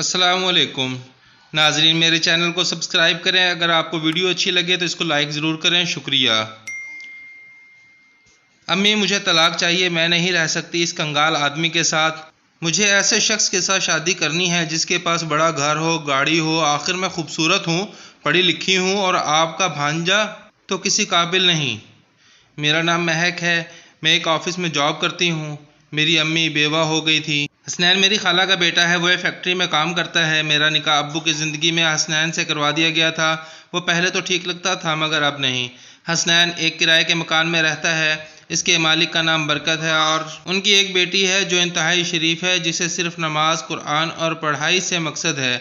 السلام علیکم ناظرین، میرے چینل کو سبسکرائب کریں۔ اگر آپ کو ویڈیو اچھی لگے تو اس کو لائک ضرور کریں، شکریہ۔ امی مجھے طلاق چاہیے، میں نہیں رہ سکتی اس کنگال آدمی کے ساتھ۔ مجھے ایسے شخص کے ساتھ شادی کرنی ہے جس کے پاس بڑا گھر ہو، گاڑی ہو، آخر میں خوبصورت ہوں، پڑھی لکھی ہوں، اور آپ کا بھانجا تو کسی قابل نہیں۔ میرا نام مہک ہے، میں ایک آفس میں جاب کرتی ہوں۔ میری امی بیوہ ہو گئی تھی۔ حسنین میری خالہ کا بیٹا ہے، وہ ایک فیکٹری میں کام کرتا ہے۔ میرا نکاح ابو کی زندگی میں حسنین سے کروا دیا گیا تھا۔ وہ پہلے تو ٹھیک لگتا تھا مگر اب نہیں۔ حسنین ایک کرائے کے مکان میں رہتا ہے۔ اس کے مالک کا نام برکت ہے اور ان کی ایک بیٹی ہے جو انتہائی شریف ہے، جسے صرف نماز، قرآن اور پڑھائی سے مقصد ہے۔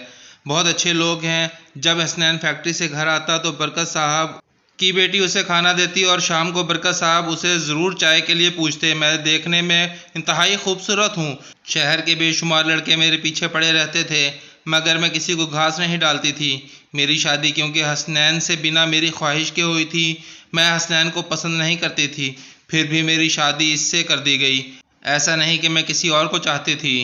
بہت اچھے لوگ ہیں۔ جب حسنین فیکٹری سے گھر آتا تو برکت صاحب کی بیٹی اسے کھانا دیتی اور شام کو برکت صاحب اسے ضرور چائے کے لیے پوچھتے۔ میں دیکھنے میں انتہائی خوبصورت ہوں۔ شہر کے بے شمار لڑکے میرے پیچھے پڑے رہتے تھے مگر میں کسی کو گھاس نہیں ڈالتی تھی۔ میری شادی کیونکہ حسنین سے بنا میری خواہش کے ہوئی تھی۔ میں حسنین کو پسند نہیں کرتی تھی، پھر بھی میری شادی اس سے کر دی گئی۔ ایسا نہیں کہ میں کسی اور کو چاہتی تھی۔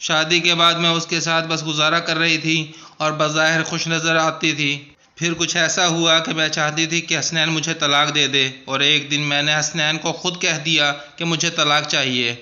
شادی کے بعد میں اس کے ساتھ بس گزارا کر رہی تھی اور بظاہر خوش نظر آتی تھی۔ پھر کچھ ایسا ہوا کہ میں چاہتی تھی کہ حسنین مجھے طلاق دے دے، اور ایک دن میں نے حسنین کو خود کہہ دیا کہ مجھے طلاق چاہیے۔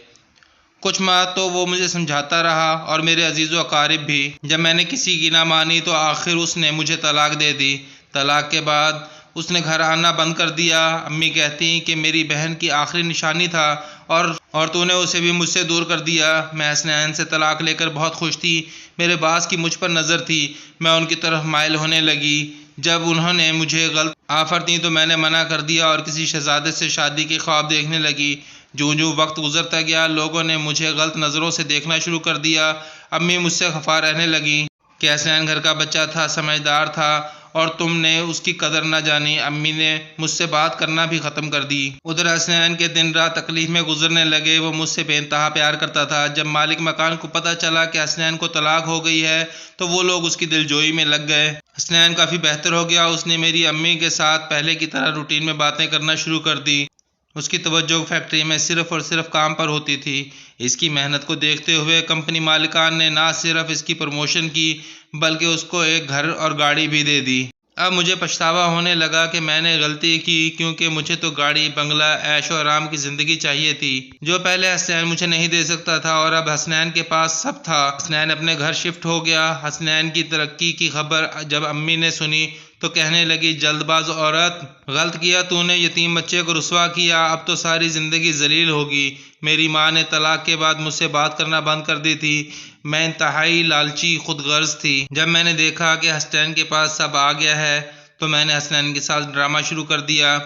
کچھ ماہ تو وہ مجھے سمجھاتا رہا اور میرے عزیز و اقارب بھی۔ جب میں نے کسی کی نہ مانی تو آخر اس نے مجھے طلاق دے دی۔ طلاق کے بعد اس نے گھر آنا بند کر دیا۔ امی کہتی کہ میری بہن کی آخری نشانی تھا اور تو نے اسے بھی مجھ سے دور کر دیا۔ میں حسنین سے طلاق لے کر بہت خوش تھی۔ میرے باس کی مجھ پر نظر تھی، میں ان کی طرف مائل ہونے لگی۔ جب انہوں نے مجھے غلط آفر دی تو میں نے منع کر دیا اور کسی شہزادے سے شادی کے خواب دیکھنے لگی۔ جو وقت گزرتا گیا لوگوں نے مجھے غلط نظروں سے دیکھنا شروع کر دیا۔ امی مجھ سے خفا رہنے لگی کہ حسنین گھر کا بچہ تھا، سمجھدار تھا اور تم نے اس کی قدر نہ جانی۔ امی نے مجھ سے بات کرنا بھی ختم کر دی۔ ادھر حسنین کے دن رات تکلیف میں گزرنے لگے۔ وہ مجھ سے بے انتہا پیار کرتا تھا۔ جب مالک مکان کو پتہ چلا کہ حسنین کو طلاق ہو گئی ہے تو وہ لوگ اس کی دلجوئی میں لگ گئے۔ حسنین کافی بہتر ہو گیا۔ اس نے میری امی کے ساتھ پہلے کی طرح روٹین میں باتیں کرنا شروع کر دی۔ اس کی توجہ فیکٹری میں صرف اور صرف کام پر ہوتی تھی۔ اس کی محنت کو دیکھتے ہوئے کمپنی مالکان نے نہ صرف اس کی پروموشن کی بلکہ اس کو ایک گھر اور گاڑی بھی دے دی۔ اب مجھے پچھتاوا ہونے لگا کہ میں نے غلطی کی، کیونکہ مجھے تو گاڑی، بنگلہ، عیش و آرام کی زندگی چاہیے تھی جو پہلے حسنین مجھے نہیں دے سکتا تھا، اور اب حسنین کے پاس سب تھا۔ حسنین اپنے گھر شفٹ ہو گیا۔ حسنین کی ترقی کی خبر جب امی نے سنی تو کہنے لگی، جلد باز عورت، غلط کیا تو نے، یتیم بچے کو رسوا کیا، اب تو ساری زندگی ذلیل ہوگی۔ میری ماں نے طلاق کے بعد مجھ سے بات کرنا بند کر دی تھی۔ میں انتہائی لالچی، خود غرض تھی۔ جب میں نے دیکھا کہ حسنین کے پاس سب آ گیا ہے تو میں نے حسنین کے ساتھ ڈرامہ شروع کر دیا۔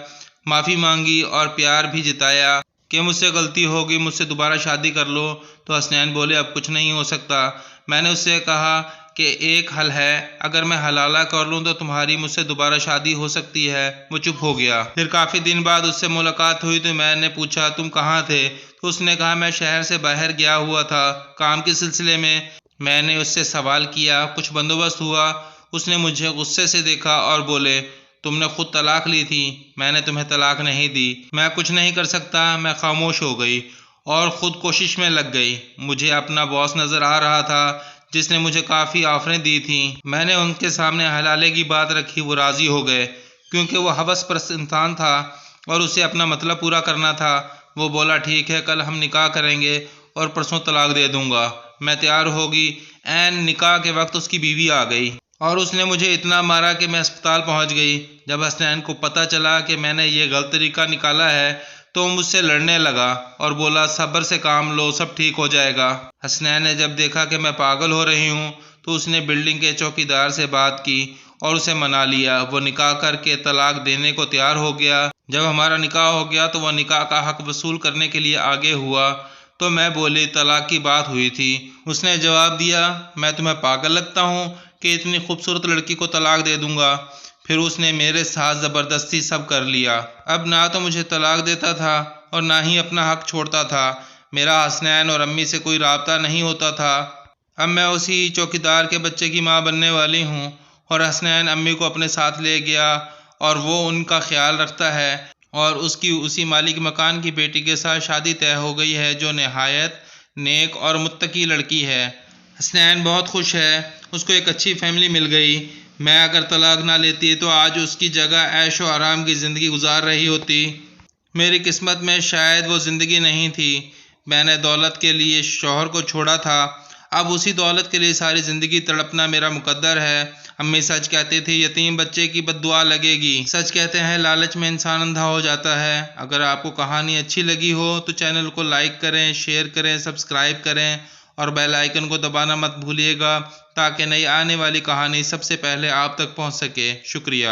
معافی مانگی اور پیار بھی جتایا کہ مجھ سے غلطی ہوگی، مجھ سے دوبارہ شادی کر لو۔ تو حسنین بولے، اب کچھ نہیں ہو سکتا۔ میں نے اس سے کہا کہ ایک حل ہے، اگر میں حلالہ کر لوں تو تمہاری مجھ سے دوبارہ شادی ہو سکتی ہے۔ وہ چپ ہو گیا۔ پھر کافی دن بعد اس سے ملاقات ہوئی تو میں نے پوچھا، تم کہاں تھے؟ تو اس نے کہا، میں شہر سے باہر گیا ہوا تھا کام کے سلسلے میں۔ میں نے اس سے سوال کیا، کچھ بندوبست ہوا؟ اس نے مجھے غصے سے دیکھا اور بولے، تم نے خود طلاق لی تھی، میں نے تمہیں طلاق نہیں دی۔ میں کچھ نہیں کر سکتا۔ میں خاموش ہو گئی اور خود کوشش میں لگ گئی۔ مجھے اپنا باس نظر آ رہا تھا جس نے مجھے کافی آفریں دی تھیں۔ میں نے ان کے سامنے حلالے کی بات رکھی، وہ راضی ہو گئے کیونکہ وہ ہوس پرست انسان تھا اور اسے اپنا مطلب پورا کرنا تھا۔ وہ بولا، ٹھیک ہے، کل ہم نکاح کریں گے اور پرسوں طلاق دے دوں گا۔ میں تیار ہوگی۔ عین نکاح کے وقت اس کی بیوی آ گئی اور اس نے مجھے اتنا مارا کہ میں اسپتال پہنچ گئی۔ جب حسنین کو پتہ چلا کہ میں نے یہ غلط طریقہ نکالا ہے تو مجھ سے لڑنے لگا اور بولا، صبر سے کام لو، سب ٹھیک ہو جائے گا۔ حسنین نے جب دیکھا کہ میں پاگل ہو رہی ہوں تو اس نے بلڈنگ کے چوکیدار سے بات کی اور اسے منا لیا۔ وہ نکاح کر کے طلاق دینے کو تیار ہو گیا۔ جب ہمارا نکاح ہو گیا تو وہ نکاح کا حق وصول کرنے کے لیے آگے ہوا تو میں بولی، طلاق کی بات ہوئی تھی۔ اس نے جواب دیا، میں تمہیں پاگل لگتا ہوں کہ اتنی خوبصورت لڑکی کو طلاق دے دوں گا؟ پھر اس نے میرے ساتھ زبردستی سب کر لیا۔ اب نہ تو مجھے طلاق دیتا تھا اور نہ ہی اپنا حق چھوڑتا تھا۔ میرا حسنین اور امی سے کوئی رابطہ نہیں ہوتا تھا۔ اب میں اسی چوکیدار کے بچے کی ماں بننے والی ہوں اور حسنین امی کو اپنے ساتھ لے گیا اور وہ ان کا خیال رکھتا ہے، اور اس کی اسی مالک مکان کی بیٹی کے ساتھ شادی طے ہو گئی ہے جو نہایت نیک اور متقی لڑکی ہے۔ حسنین بہت خوش ہے، اس کو ایک اچھی فیملی مل گئی۔ میں اگر طلاق نہ لیتی تو آج اس کی جگہ عیش و آرام کی زندگی گزار رہی ہوتی۔ میری قسمت میں شاید وہ زندگی نہیں تھی۔ میں نے دولت کے لیے شوہر کو چھوڑا تھا، اب اسی دولت کے لیے ساری زندگی تڑپنا میرا مقدر ہے۔ امی سچ کہتی تھی، یتیم بچے کی بد دعا لگے گی۔ سچ کہتے ہیں لالچ میں انسان اندھا ہو جاتا ہے۔ اگر آپ کو کہانی اچھی لگی ہو تو چینل کو لائک کریں، شیئر کریں، سبسکرائب کریں اور بیل آئیکن کو دبانا مت بھولیے گا تاکہ نئی آنے والی کہانی سب سے پہلے آپ تک پہنچ سکے۔ شکریہ۔